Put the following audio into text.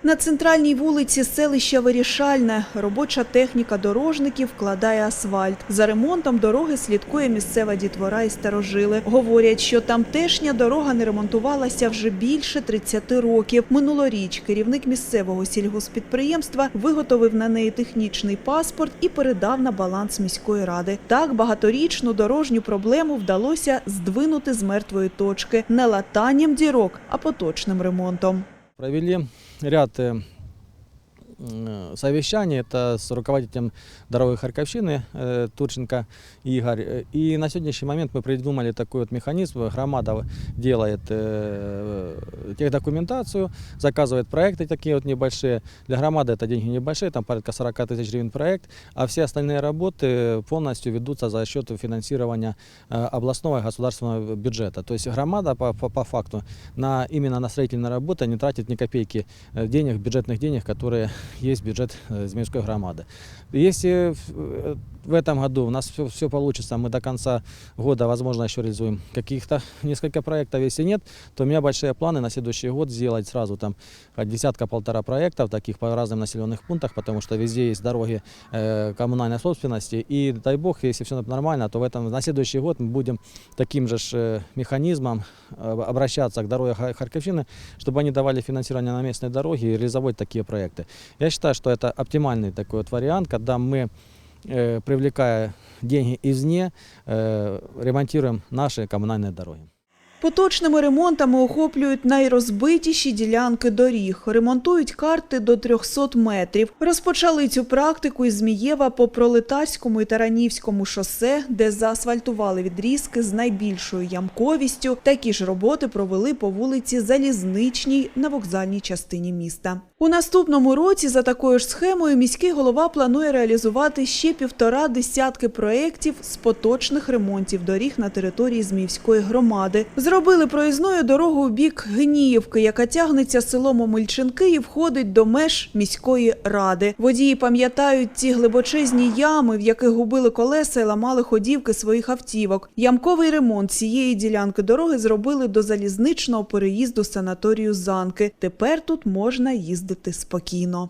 На центральній вулиці селища Вирішальне робоча техніка дорожників вкладає асфальт. За ремонтом дороги слідкує місцева дітвора і старожили. Говорять, що тамтешня дорога не ремонтувалася вже більше 30 років. Минулоріч керівник місцевого сільгосппідприємства виготовив на неї технічний паспорт і передав на баланс міської ради. Так багаторічну дорожню проблему вдалося здвинути з мертвої точки не латанням дірок, а поточним ремонтом. Провели ряд совещаний, это с руководителем дороги Харьковщины Турченко Игорь. И на сегодняшний момент мы придумали такой вот механизм. Громада делает техдокументацию, заказывает проекты такие вот небольшие. Для громады это деньги небольшие, там порядка 40 тысяч гривен проект. А все остальные работы полностью ведутся за счет финансирования областного и государственного бюджета. То есть громада по факту именно на строительные работы не тратит ни копейки денег, бюджетных денег, которые есть бюджет Змеевской громады. Если в этом году у нас все получится, мы до конца года, возможно, еще реализуем каких-то несколько проектов. Если нет, то у меня большие планы на следующий год сделать сразу там десятка-полтора проектов таких по разным населенных пунктах, потому что везде есть дороги коммунальной собственности. И дай бог, если все нормально, то на следующий год мы будем таким же механизмом обращаться к дороге Харьковщины, чтобы они давали финансирование на местные дороги и реализовать такие проекты. Я считаю, что это оптимальный такой вот вариант, когда мы, привлекая деньги извне, ремонтируем наши коммунальные дороги. Поточними ремонтами охоплюють найрозбитіші ділянки доріг. Ремонтують карти до 300 метрів. Розпочали цю практику із Змієва по Пролетарському і Таранівському шосе, де заасфальтували відрізки з найбільшою ямковістю. Такі ж роботи провели по вулиці Залізничній на вокзальній частині міста. У наступному році за такою ж схемою міський голова планує реалізувати ще 1,5 десятки проєктів з поточних ремонтів доріг на території Зміївської громади. Зробили проїзною дорогу у бік Геніївки, яка тягнеться селом Омельченки і входить до меж міської ради. Водії пам'ятають ті глибочезні ями, в яких губили колеса і ламали ходівки своїх автівок. Ямковий ремонт цієї ділянки дороги зробили до залізничного переїзду санаторію Занки. Тепер тут можна їздити спокійно.